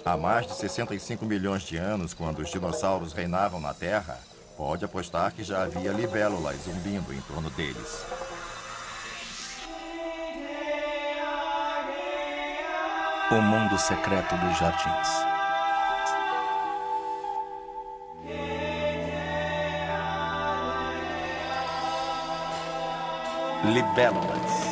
Há mais de 65 milhões de anos, quando os dinossauros reinavam na Terra, pode apostar que já havia libélulas zumbindo em torno deles. O mundo secreto dos jardins. Libélulas.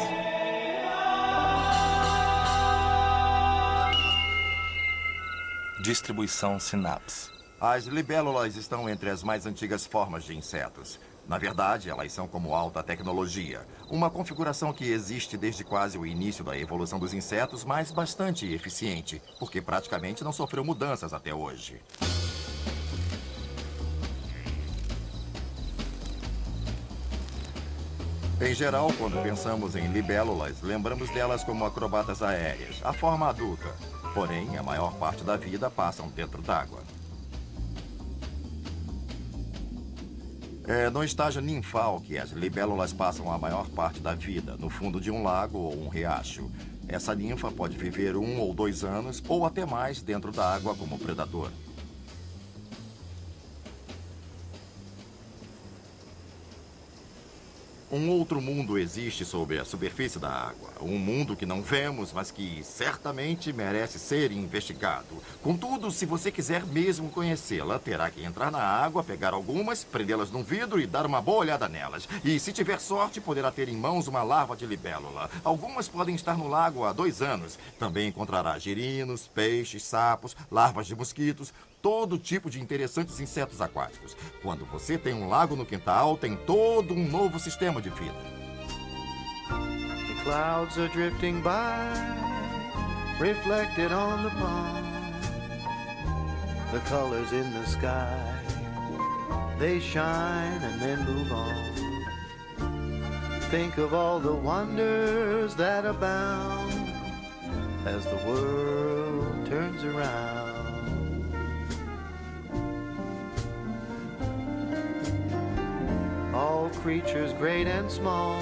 Distribuição Sinapse. As libélulas estão entre as mais antigas formas de insetos. Na verdade, elas são como alta tecnologia. Uma configuração que existe desde quase o início da evolução dos insetos, mas bastante eficiente, porque praticamente não sofreu mudanças até hoje. Em geral, quando pensamos em libélulas, lembramos delas como acrobatas aéreas, a forma adulta. Porém, a maior parte da vida passam dentro d'água. É no estágio ninfal que as libélulas passam a maior parte da vida, no fundo de um lago ou um riacho. Essa ninfa pode viver 1 ou 2 anos, ou até mais, dentro da água como predador. Um outro mundo existe sob a superfície da água. Um mundo que não vemos, mas que certamente merece ser investigado. Contudo, se você quiser mesmo conhecê-la, terá que entrar na água, pegar algumas, prendê-las num vidro e dar uma boa olhada nelas. E se tiver sorte, poderá ter em mãos uma larva de libélula. Algumas podem estar no lago há 2 anos. Também encontrará girinos, peixes, sapos, larvas de mosquitos, todo tipo de interessantes insetos aquáticos. Quando você tem um lago no quintal, tem todo um novo sistema de vida. The clouds are drifting by, reflected on the pond. The colors in the sky, they shine and then move on. Think of all the wonders that abound as the world turns around. All creatures great and small,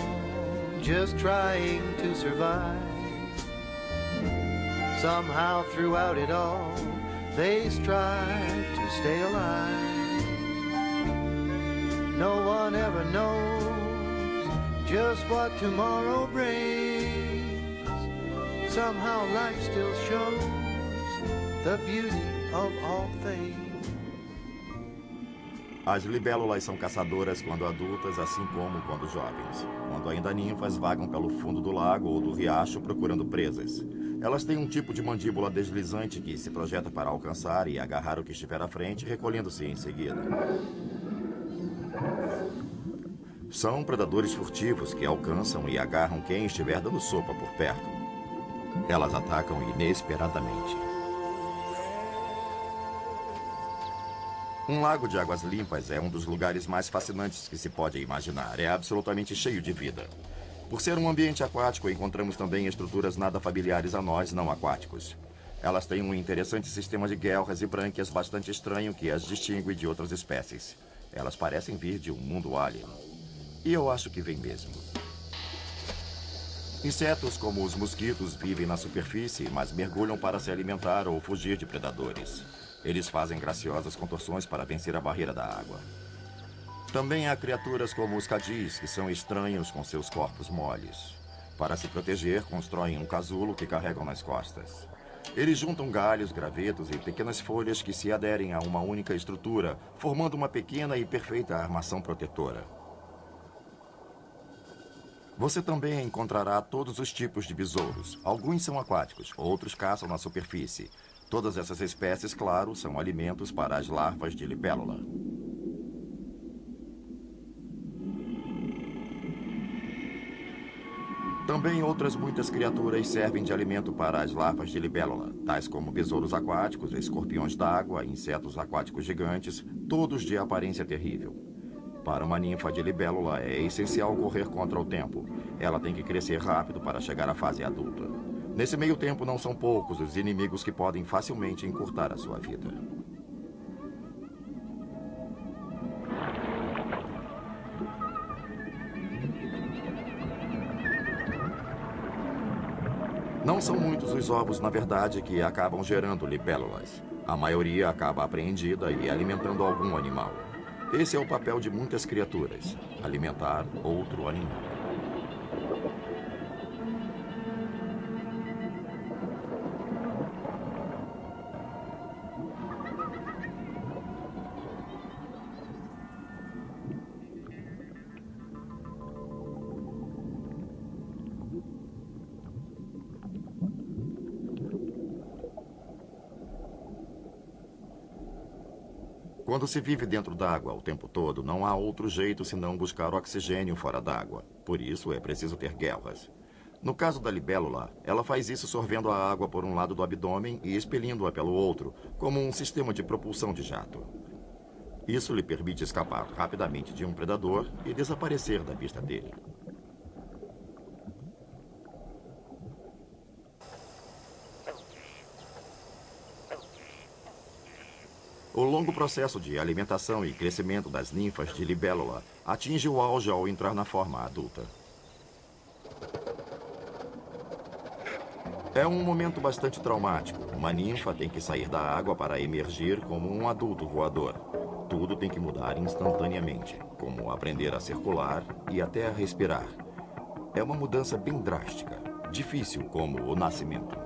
just trying to survive. Somehow throughout it all, they strive to stay alive. No one ever knows just what tomorrow brings. Somehow life still shows the beauty of all things. As libélulas são caçadoras quando adultas, assim como quando jovens. Quando ainda ninfas, vagam pelo fundo do lago ou do riacho procurando presas. Elas têm um tipo de mandíbula deslizante que se projeta para alcançar e agarrar o que estiver à frente, recolhendo-se em seguida. São predadores furtivos que alcançam e agarram quem estiver dando sopa por perto. Elas atacam inesperadamente. Um lago de águas limpas é um dos lugares mais fascinantes que se pode imaginar. É absolutamente cheio de vida. Por ser um ambiente aquático, encontramos também estruturas nada familiares a nós não aquáticos. Elas têm um interessante sistema de guelras e brânquias bastante estranho que as distingue de outras espécies. Elas parecem vir de um mundo alien. E eu acho que vem mesmo. Insetos como os mosquitos vivem na superfície, mas mergulham para se alimentar ou fugir de predadores. Eles fazem graciosas contorções para vencer a barreira da água. Também há criaturas como os cadis, que são estranhos com seus corpos moles. Para se proteger, constroem um casulo que carregam nas costas. Eles juntam galhos, gravetos e pequenas folhas que se aderem a uma única estrutura, formando uma pequena e perfeita armação protetora. Você também encontrará todos os tipos de besouros. Alguns são aquáticos, outros caçam na superfície. Todas essas espécies, claro, são alimentos para as larvas de libélula. Também outras muitas criaturas servem de alimento para as larvas de libélula, tais como besouros aquáticos, escorpiões d'água, insetos aquáticos gigantes, todos de aparência terrível. Para uma ninfa de libélula é essencial correr contra o tempo. Ela tem que crescer rápido para chegar à fase adulta. Nesse meio tempo, não são poucos os inimigos que podem facilmente encurtar a sua vida. Não são muitos os ovos, na verdade, que acabam gerando libélulas. A maioria acaba apreendida e alimentando algum animal. Esse é o papel de muitas criaturas: alimentar outro animal. Quando se vive dentro d'água o tempo todo, não há outro jeito senão buscar oxigênio fora d'água. Por isso, é preciso ter guelras. No caso da libélula, ela faz isso sorvendo a água por um lado do abdômen e expelindo-a pelo outro, como um sistema de propulsão de jato. Isso lhe permite escapar rapidamente de um predador e desaparecer da vista dele. O longo processo de alimentação e crescimento das ninfas de libélula atinge o auge ao entrar na forma adulta. É um momento bastante traumático. Uma ninfa tem que sair da água para emergir como um adulto voador. Tudo tem que mudar instantaneamente, como aprender a circular e até a respirar. É uma mudança bem drástica, difícil como o nascimento.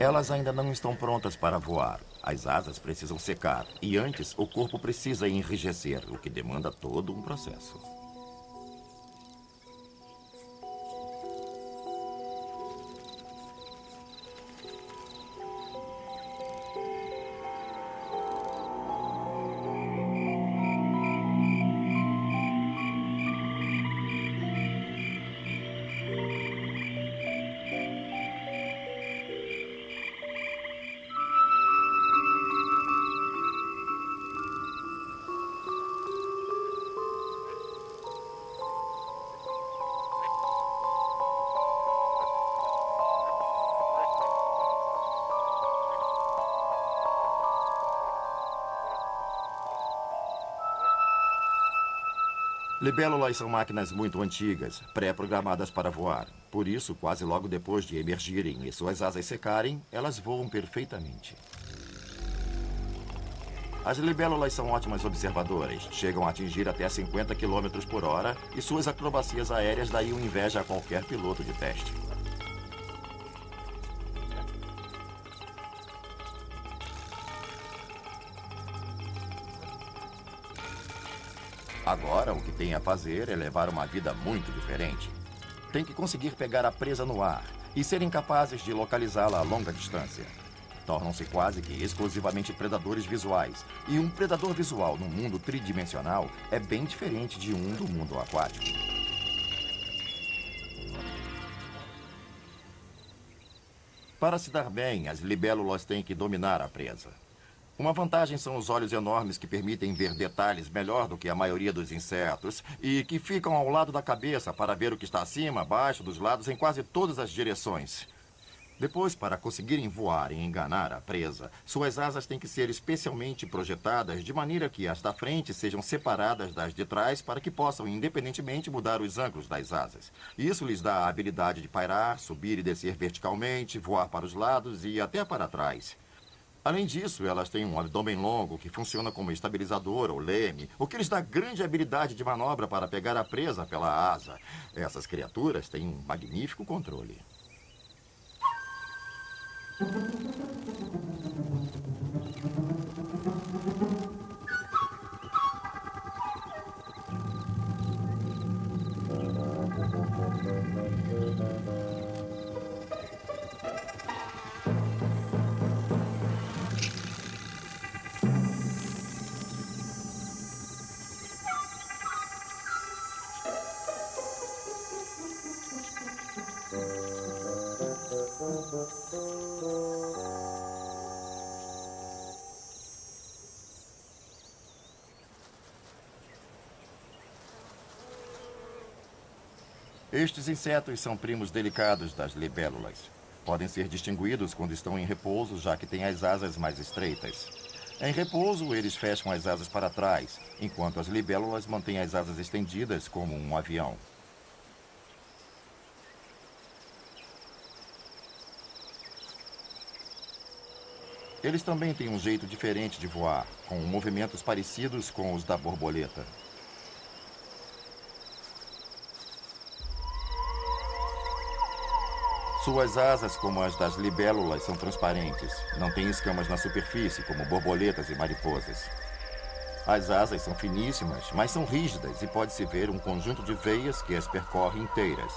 Elas ainda não estão prontas para voar. As asas precisam secar e antes o corpo precisa enrijecer, o que demanda todo um processo. Libélulas são máquinas muito antigas, pré-programadas para voar. Por isso, quase logo depois de emergirem e suas asas secarem, elas voam perfeitamente. As libélulas são ótimas observadoras, chegam a atingir até 50 km por hora e suas acrobacias aéreas dariam inveja a qualquer piloto de teste. Agora, o que tem a fazer é levar uma vida muito diferente. Tem que conseguir pegar a presa no ar e serem capazes de localizá-la a longa distância. Tornam-se quase que exclusivamente predadores visuais. E um predador visual no mundo tridimensional é bem diferente de um do mundo aquático. Para se dar bem, as libélulas têm que dominar a presa. Uma vantagem são os olhos enormes que permitem ver detalhes melhor do que a maioria dos insetos e que ficam ao lado da cabeça para ver o que está acima, abaixo, dos lados, em quase todas as direções. Depois, para conseguirem voar e enganar a presa, suas asas têm que ser especialmente projetadas de maneira que as da frente sejam separadas das de trás para que possam independentemente mudar os ângulos das asas. Isso lhes dá a habilidade de pairar, subir e descer verticalmente, voar para os lados e até para trás. Além disso, elas têm um abdômen longo que funciona como estabilizador ou leme, o que lhes dá grande habilidade de manobra para pegar a presa pela asa. Essas criaturas têm um magnífico controle. Estes insetos são primos delicados das libélulas. Podem ser distinguidos quando estão em repouso, já que têm as asas mais estreitas. Em repouso, eles fecham as asas para trás, enquanto as libélulas mantêm as asas estendidas como um avião. Eles também têm um jeito diferente de voar, com movimentos parecidos com os da borboleta. Suas asas, como as das libélulas, são transparentes. Não têm escamas na superfície, como borboletas e mariposas. As asas são finíssimas, mas são rígidas e pode-se ver um conjunto de veias que as percorre inteiras.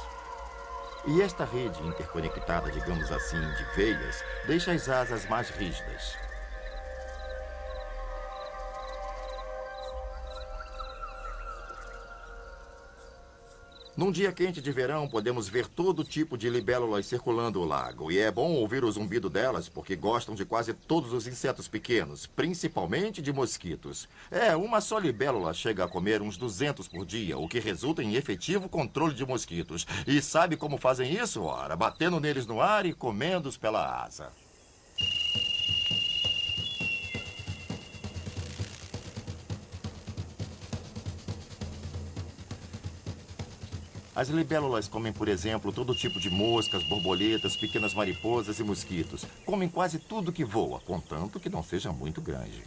E esta rede interconectada, digamos assim, de veias, deixa as asas mais rígidas. Num dia quente de verão, podemos ver todo tipo de libélulas circulando o lago. E é bom ouvir o zumbido delas, porque gostam de quase todos os insetos pequenos, principalmente de mosquitos. Uma só libélula chega a comer uns 200 por dia, o que resulta em efetivo controle de mosquitos. E sabe como fazem isso? Ora, batendo neles no ar e comendo-os pela asa. As libélulas comem, por exemplo, todo tipo de moscas, borboletas, pequenas mariposas e mosquitos. Comem quase tudo que voa, contanto que não seja muito grande.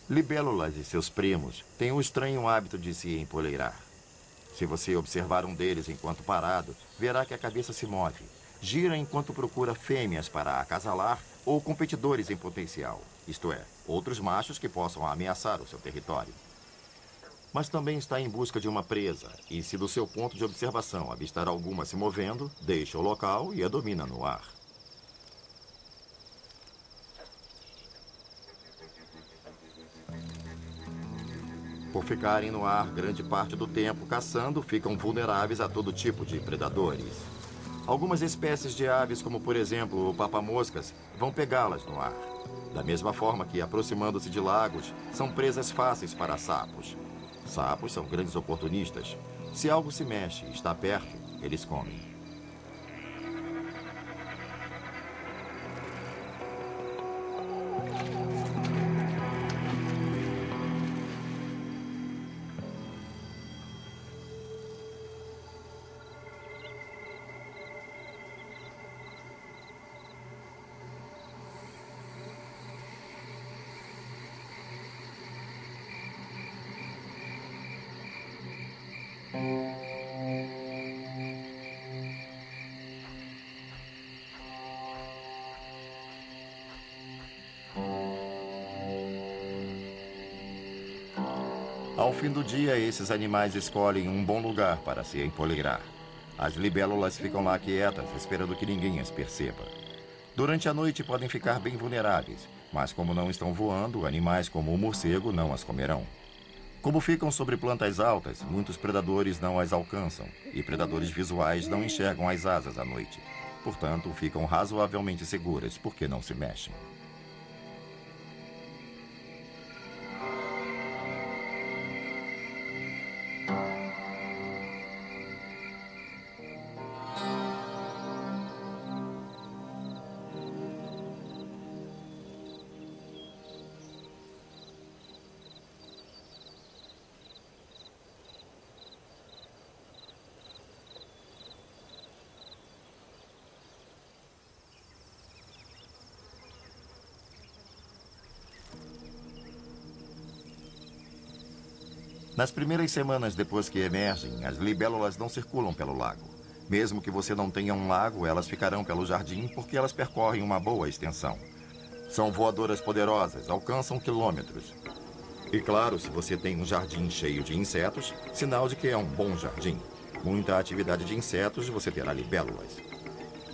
Libélulas e seus primos têm o estranho hábito de se empoleirar. Se você observar um deles enquanto parado, verá que a cabeça se move. Gira enquanto procura fêmeas para acasalar ou competidores em potencial, isto é, outros machos que possam ameaçar o seu território. Mas também está em busca de uma presa, e se do seu ponto de observação avistar alguma se movendo, deixa o local e a domina no ar. Por ficarem no ar grande parte do tempo caçando, ficam vulneráveis a todo tipo de predadores. Algumas espécies de aves, como por exemplo o papamoscas, vão pegá-las no ar. Da mesma forma que, aproximando-se de lagos, são presas fáceis para sapos. Sapos são grandes oportunistas. Se algo se mexe e está perto, eles comem. Ao fim do dia, esses animais escolhem um bom lugar para se empoleirar. As libélulas ficam lá quietas, esperando que ninguém as perceba. Durante a noite podem ficar bem vulneráveis, mas como não estão voando, animais como o morcego não as comerão. Como ficam sobre plantas altas, muitos predadores não as alcançam, e predadores visuais não enxergam as asas à noite. Portanto, ficam razoavelmente seguras, porque não se mexem. Nas primeiras semanas depois que emergem, as libélulas não circulam pelo lago. Mesmo que você não tenha um lago, elas ficarão pelo jardim porque elas percorrem uma boa extensão. São voadoras poderosas, alcançam quilômetros. E claro, se você tem um jardim cheio de insetos, sinal de que é um bom jardim. Muita atividade de insetos, você terá libélulas.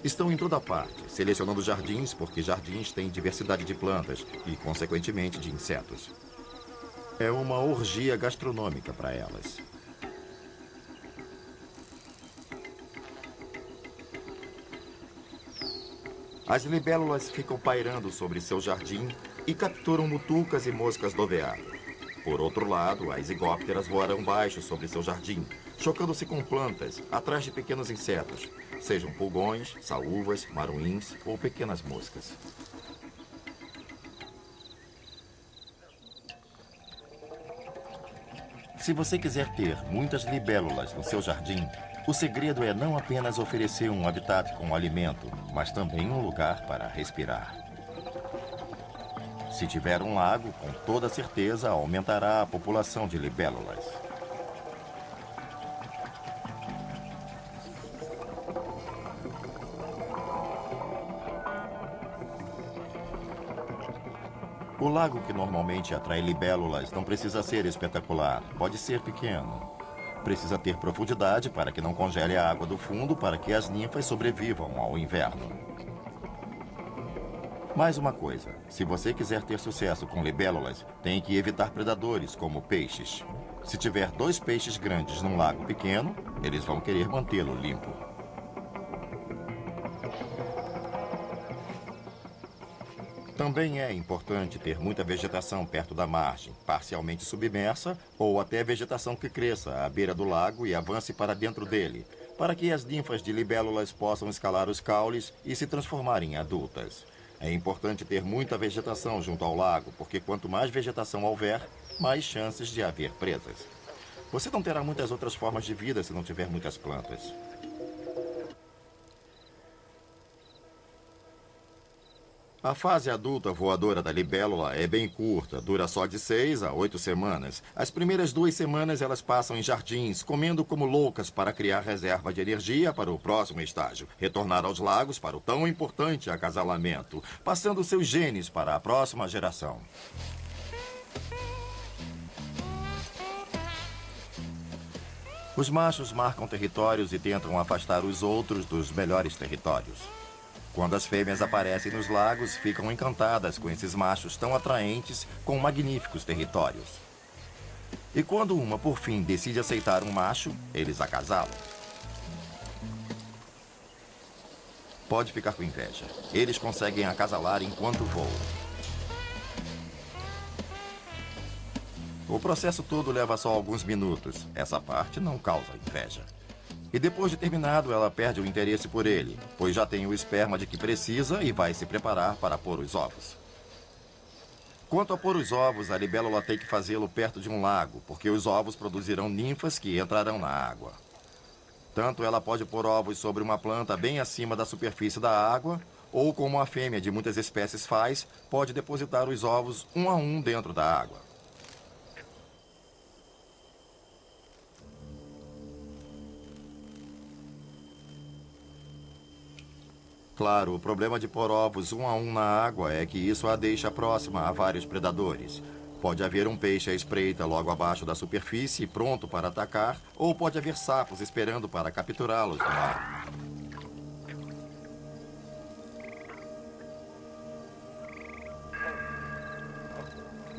Estão em toda parte, selecionando jardins porque jardins têm diversidade de plantas e, consequentemente, de insetos. É uma orgia gastronômica para elas. As libélulas ficam pairando sobre seu jardim e capturam mutucas e moscas do veado. Por outro lado, as zigópteras voarão baixo sobre seu jardim, chocando-se com plantas, atrás de pequenos insetos, sejam pulgões, saúvas, maruins ou pequenas moscas. Se você quiser ter muitas libélulas no seu jardim, o segredo é não apenas oferecer um habitat com alimento, mas também um lugar para respirar. Se tiver um lago, com toda certeza aumentará a população de libélulas. O lago que normalmente atrai libélulas não precisa ser espetacular, pode ser pequeno. Precisa ter profundidade para que não congele a água do fundo para que as ninfas sobrevivam ao inverno. Mais uma coisa, se você quiser ter sucesso com libélulas, tem que evitar predadores como peixes. Se tiver 2 peixes grandes num lago pequeno, eles vão querer mantê-lo limpo. Também é importante ter muita vegetação perto da margem, parcialmente submersa ou até vegetação que cresça à beira do lago e avance para dentro dele, para que as ninfas de libélulas possam escalar os caules e se transformarem em adultas. É importante ter muita vegetação junto ao lago, porque quanto mais vegetação houver, mais chances de haver presas. Você não terá muitas outras formas de vida se não tiver muitas plantas. A fase adulta voadora da libélula é bem curta, dura só de 6 a 8 semanas. As primeiras 2 semanas elas passam em jardins, comendo como loucas para criar reserva de energia para o próximo estágio, retornar aos lagos para o tão importante acasalamento, passando seus genes para a próxima geração. Os machos marcam territórios e tentam afastar os outros dos melhores territórios. Quando as fêmeas aparecem nos lagos, ficam encantadas com esses machos tão atraentes com magníficos territórios. E quando uma, por fim, decide aceitar um macho, eles acasalam. Pode ficar com inveja. Eles conseguem acasalar enquanto voam. O processo todo leva só alguns minutos. Essa parte não causa inveja. E depois de terminado, ela perde o interesse por ele, pois já tem o esperma de que precisa e vai se preparar para pôr os ovos. Quanto a pôr os ovos, a libélula tem que fazê-lo perto de um lago, porque os ovos produzirão ninfas que entrarão na água. Tanto ela pode pôr ovos sobre uma planta bem acima da superfície da água, ou como a fêmea de muitas espécies faz, pode depositar os ovos um a um dentro da água. Claro, o problema de pôr ovos um a um na água é que isso a deixa próxima a vários predadores. Pode haver um peixe à espreita logo abaixo da superfície, pronto para atacar, ou pode haver sapos esperando para capturá-los no ar.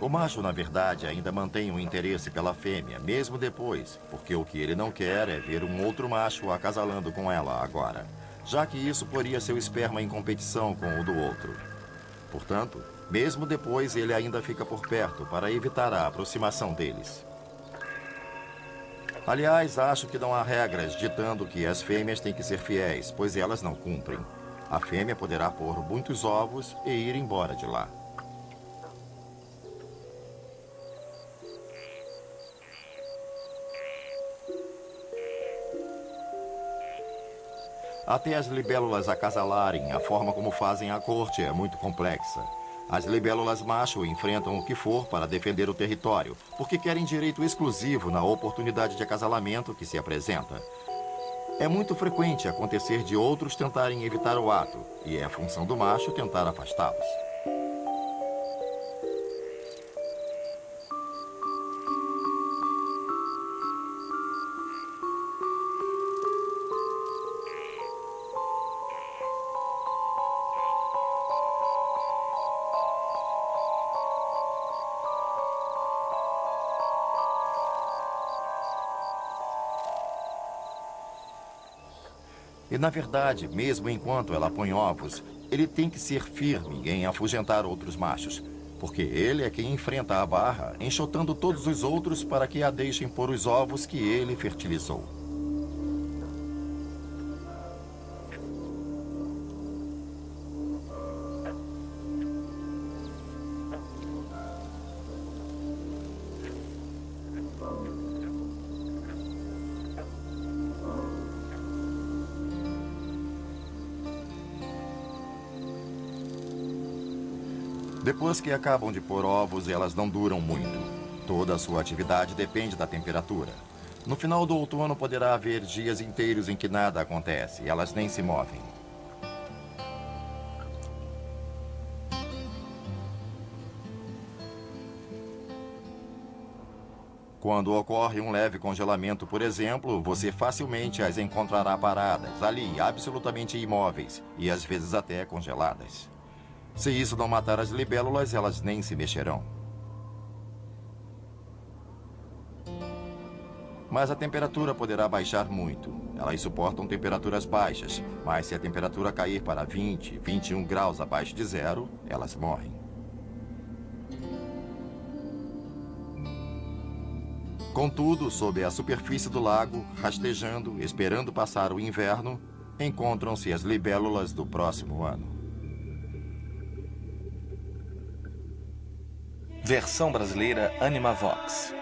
O macho, na verdade, ainda mantém um interesse pela fêmea, mesmo depois, porque o que ele não quer é ver um outro macho acasalando com ela agora, já que isso poria seu esperma em competição com o do outro. Portanto, mesmo depois, ele ainda fica por perto para evitar a aproximação deles. Aliás, acho que não há regras ditando que as fêmeas têm que ser fiéis, pois elas não cumprem. A fêmea poderá pôr muitos ovos e ir embora de lá. Até as libélulas acasalarem, a forma como fazem a corte é muito complexa. As libélulas macho enfrentam o que for para defender o território, porque querem direito exclusivo na oportunidade de acasalamento que se apresenta. É muito frequente acontecer de outros tentarem evitar o ato, e é a função do macho tentar afastá-los. E, na verdade, mesmo enquanto ela põe ovos, ele tem que ser firme em afugentar outros machos, porque ele é quem enfrenta a barra, enxotando todos os outros para que a deixem pôr os ovos que ele fertilizou. Depois que acabam de pôr ovos, elas não duram muito. Toda a sua atividade depende da temperatura. No final do outono poderá haver dias inteiros em que nada acontece e elas nem se movem. Quando ocorre um leve congelamento, por exemplo, você facilmente as encontrará paradas, ali, absolutamente imóveis e às vezes até congeladas. Se isso não matar as libélulas, elas nem se mexerão. Mas a temperatura poderá baixar muito. Elas suportam temperaturas baixas, mas se a temperatura cair para 20, 21 graus abaixo de zero, elas morrem. Contudo, sob a superfície do lago, rastejando, esperando passar o inverno, encontram-se as libélulas do próximo ano. Versão brasileira Animavox.